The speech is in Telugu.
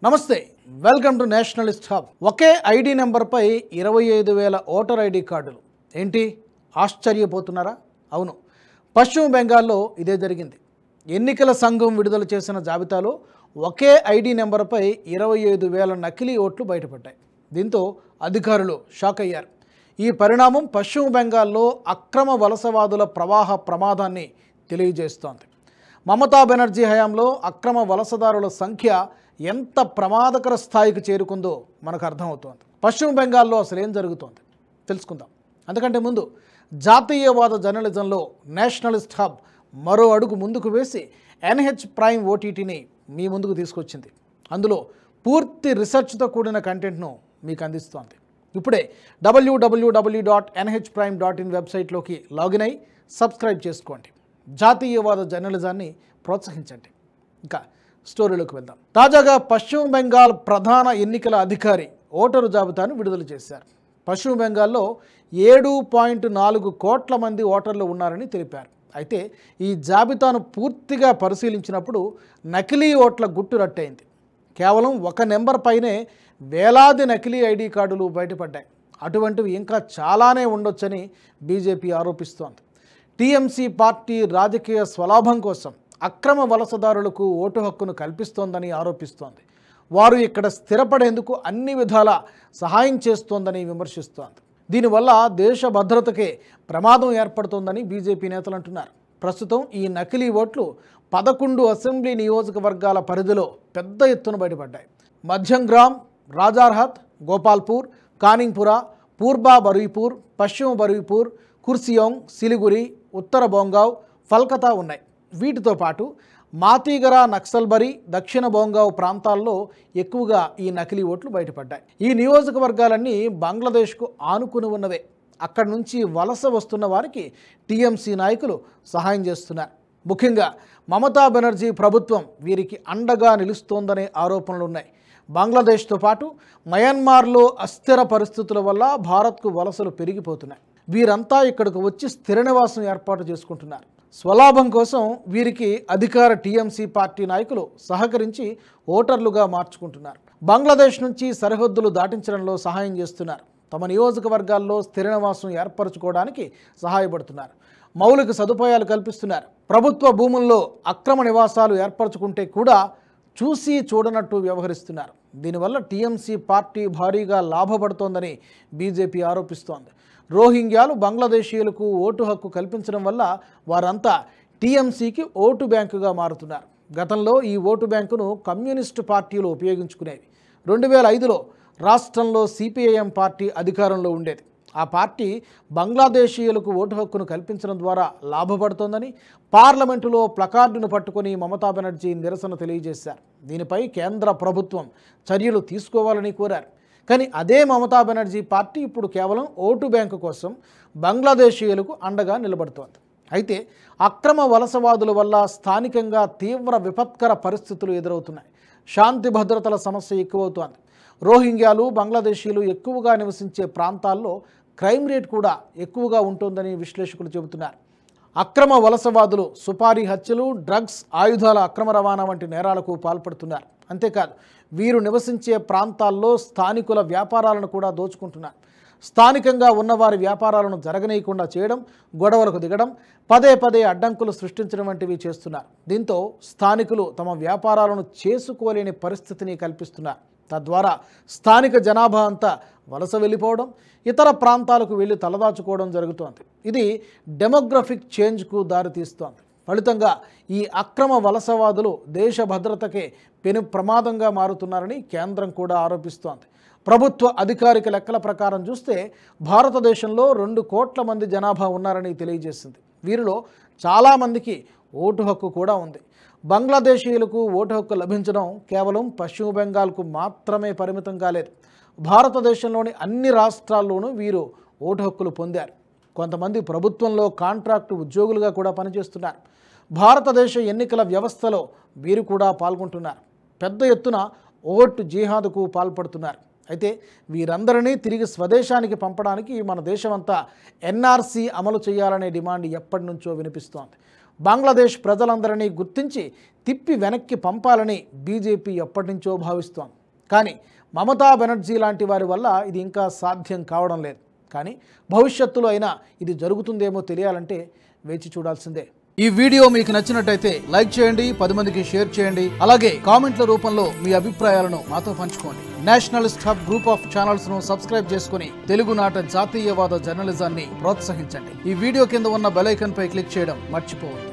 నమస్తే, వెల్కమ్ టు నేషనలిస్ట్ హబ్. ఒకే ఐడి నెంబర్పై 25,000 ఓటర్ ఐడి కార్డులు. ఏంటి ఆశ్చర్యపోతున్నారా? అవును, పశ్చిమ బెంగాల్లో ఇదే జరిగింది. ఎన్నికల సంఘం విడుదల చేసిన జాబితాలో ఒకే ఐడి నెంబర్పై 25,000 నకిలీ ఓట్లు బయటపడ్డాయి. దీంతో అధికారులు షాక్ అయ్యారు. ఈ పరిణామం పశ్చిమ బెంగాల్లో అక్రమ వలసవాదుల ప్రమాదాన్ని తెలియజేస్తోంది. మమతా బెనర్జీ హయాంలో అక్రమ వలసదారుల సంఖ్య ఎంత ప్రమాదకర స్థాయికి చేరుకుందో మనకు అర్థమవుతోంది. పశ్చిమ బెంగాల్లో అసలు ఏం జరుగుతోంది తెలుసుకుందాం. అంతకంటే ముందు జాతీయవాద జర్నలిజంలో నేషనలిస్ట్ హబ్ మరో అడుగు ముందుకు వేసి ఎన్హెచ్ ప్రైమ్ ఓటీటీని మీ ముందుకు తీసుకొచ్చింది. అందులో పూర్తి రీసెర్చ్తో కూడిన కంటెంట్ను మీకు అందిస్తోంది. ఇప్పుడే www.nhprime.in వెబ్సైట్లోకి లాగిన్ అయి సబ్స్క్రైబ్ చేసుకోండి. జాతీయవాద జర్నలిజాన్ని ప్రోత్సహించండి. ఇంకా స్టోరీలోకి వెళ్దాం. తాజాగా పశ్చిమ బెంగాల్ ప్రధాన ఎన్నికల అధికారి ఓటరు జాబితాను విడుదల చేశారు. పశ్చిమ బెంగాల్లో 7.4 కోట్ల మంది ఓటర్లు ఉన్నారని తెలిపారు. అయితే ఈ జాబితాను పూర్తిగా పరిశీలించినప్పుడు నకిలీ ఓట్ల గుట్టు రట్టయింది. కేవలం ఒక నెంబర్ పైనే వేలాది నకిలీ ఐడి కార్డులు బయటపడ్డాయి. అటువంటివి ఇంకా చాలానే ఉండొచ్చని బీజేపీ ఆరోపిస్తోంది. టీఎంసీ పార్టీ రాజకీయ స్వలాభం కోసం అక్రమ వలసదారులకు ఓటు హక్కును కల్పిస్తోందని ఆరోపిస్తోంది. వారు ఇక్కడ స్థిరపడేందుకు అన్ని విధాల సహాయం చేస్తోందని విమర్శిస్తోంది. దీనివల్ల దేశ భద్రతకే ప్రమాదం ఏర్పడుతోందని బీజేపీ నేతలు అంటున్నారు. ప్రస్తుతం ఈ నకిలీ ఓట్లు 11 అసెంబ్లీ నియోజకవర్గాల పరిధిలో పెద్ద ఎత్తున బయటపడ్డాయి. మధ్యంగ్రామ్, రాజార్హత్, గోపాల్పూర్, కానింగ్పురా, పూర్బా బరుయిపూర్, పశ్చిమ బరుయిపూర్, కుర్సియోంగ్, సిలిగురి, ఉత్తర బోంగావ్, ఫల్కతా ఉన్నాయి. వీటితో పాటు మాతీగరా, నక్సల్బరీ, దక్షిణ బోంగావ్ ప్రాంతాల్లో ఎక్కువగా ఈ నకిలీ ఓట్లు బయటపడ్డాయి. ఈ నియోజకవర్గాలన్నీ బంగ్లాదేశ్కు ఆనుకుని ఉన్నవే. అక్కడి నుంచి వలస వస్తున్న వారికి టీఎంసీ నాయకులు సహాయం చేస్తున్నారు. ముఖ్యంగా మమతా బెనర్జీ ప్రభుత్వం వీరికి అండగా నిలుస్తోందనే ఆరోపణలు ఉన్నాయి. బంగ్లాదేశ్తో పాటు మయన్మార్లో అస్థిర పరిస్థితుల వల్ల భారత్కు వలసలు పెరిగిపోతున్నాయి. వీరంతా ఇక్కడికి వచ్చి స్థిర నివాసం ఏర్పాటు చేసుకుంటున్నారు. స్వలాభం కోసం వీరికి అధికార టీఎంసీ పార్టీ నాయకులు సహకరించి ఓటర్లుగా మార్చుకుంటున్నారు. బంగ్లాదేశ్ నుంచి సరిహద్దులు దాటించడంలో సహాయం చేస్తున్నారు. తమ నియోజకవర్గాల్లో స్థిర నివాసం ఏర్పరచుకోవడానికి సహాయపడుతున్నారు. మౌలిక సదుపాయాలు కల్పిస్తున్నారు. ప్రభుత్వ భూముల్లో అక్రమ నివాసాలు ఏర్పరచుకుంటే కూడా చూసి చూడనట్టు వ్యవహరిస్తున్నారు. దీనివల్ల టీఎంసీ పార్టీ భారీగా లాభపడుతోందని బీజేపీ ఆరోపిస్తోంది. రోహింగ్యాలు బంగ్లాదేశీయులకు ఓటు హక్కు కల్పించడం వల్ల వారంతా టీఎంసీకి ఓటు బ్యాంకుగా మారుతున్నారు. గతంలో ఈ ఓటు బ్యాంకును కమ్యూనిస్టు పార్టీలు ఉపయోగించుకునేవి. 2005లో రాష్ట్రంలో సిపిఐఎం పార్టీ అధికారంలో ఉండేది. ఆ పార్టీ బంగ్లాదేశీయులకు ఓటు హక్కును కల్పించడం ద్వారా లాభపడుతోందని పార్లమెంటులో ప్లకార్డును పట్టుకొని మమతా బెనర్జీ నిరసన తెలియజేశారు. దీనిపై కేంద్ర ప్రభుత్వం చర్యలు తీసుకోవాలని కోరారు. కానీ అదే మమతా బెనర్జీ పార్టీ ఇప్పుడు కేవలం ఓటు బ్యాంకు కోసం బంగ్లాదేశీయులకు అండగా నిలబడుతోంది. అయితే అక్రమ వలసవాదుల వల్ల స్థానికంగా తీవ్ర విపత్కర పరిస్థితులు ఎదురవుతున్నాయి. శాంతి భద్రతల సమస్య ఎక్కువవుతోంది. రోహింగ్యాలు, బంగ్లాదేశీయులు ఎక్కువగా నివసించే ప్రాంతాల్లో క్రైమ్ రేట్ కూడా ఎక్కువగా ఉంటుందని విశ్లేషకులు చెబుతున్నారు. అక్రమ వలసవాదులు సుపారీ హత్యలు, డ్రగ్స్, ఆయుధాల అక్రమ రవాణా వంటి నేరాలకు పాల్పడుతున్నారు. అంతేకాదు వీరు నివసించే ప్రాంతాల్లో స్థానికుల వ్యాపారాలను కూడా దోచుకుంటున్నారు. స్థానికంగా ఉన్నవారి వ్యాపారాలను జరగనీయకుండా చేయడం, గొడవలకు దిగడం, పదే అడ్డంకులు సృష్టించడం వంటివి చేస్తున్నారు. దీంతో స్థానికులు తమ వ్యాపారాలను చేసుకోలేని పరిస్థితిని కల్పిస్తున్నారు. తద్వారా స్థానిక జనాభా అంతా వలస వెళ్ళిపోవడం, ఇతర ప్రాంతాలకు వెళ్ళి తలదాచుకోవడం జరుగుతోంది. ఇది డెమోగ్రఫిక్ చేంజ్కు దారితీస్తోంది. ఫలితంగా ఈ అక్రమ వలసవాదులు దేశ భద్రతకే పెను ప్రమాదంగా మారుతున్నారని కేంద్రం కూడా ఆరోపిస్తోంది. ప్రభుత్వ అధికారిక లెక్కల ప్రకారం చూస్తే భారతదేశంలో 2 కోట్ల మంది జనాభా ఉన్నారని తెలియజేసింది. వీరిలో చాలామందికి ఓటు హక్కు కూడా ఉంది. బంగ్లాదేశీయులకు ఓటు హక్కు లభించడం కేవలం పశ్చిమ బెంగాల్కు మాత్రమే పరిమితం కాలేదు. భారతదేశంలోని అన్ని రాష్ట్రాల్లోనూ వీరు ఓటు హక్కులు పొందారు. కొంతమంది ప్రభుత్వంలో కాంట్రాక్టు ఉద్యోగులుగా కూడా పనిచేస్తున్నారు. భారతదేశ ఎన్నికల వ్యవస్థలో వీరు కూడా పాల్గొంటున్నారు. పెద్ద ఎత్తున ఓటు జిహాదుకు పాల్పడుతున్నారు. అయితే వీరందరినీ తిరిగి స్వదేశానికి పంపడానికి మన దేశమంతా ఎన్ఆర్సీ అమలు చేయాలనే డిమాండ్ ఎప్పటి నుంచో వినిపిస్తోంది. బంగ్లాదేశ్ ప్రజలందరినీ గుర్తించి తిప్పి వెనక్కి పంపాలని బీజేపీ ఎప్పటి నుంచో భావిస్తోంది. కానీ మమతా బెనర్జీ లాంటి వారి వల్ల ఇది ఇంకా సాధ్యం కావడం లేదు. కానీ భవిష్యత్తులో అయినా ఇది జరుగుతుందేమో తెలియాలంటే వేచి చూడాల్సిందే. ఈ వీడియో మీకు నచ్చినట్టయితే లైక్ చేయండి, 10 మందికి షేర్ చేయండి. అలాగే కామెంట్ల రూపంలో మీ అభిప్రాయాలను మాతో పంచుకోండి. Nationalist hub group of channels ను సబ్స్క్రైబ్ చేసుకుని తెలుగునాట జాతీయవాద జర్నలిజాన్ని ప్రోత్సహించండి. ఈ వీడియో కింద ఉన్న బెల్ ఐకాన్ పై క్లిక్ చేయడం మర్చిపోవద్దు.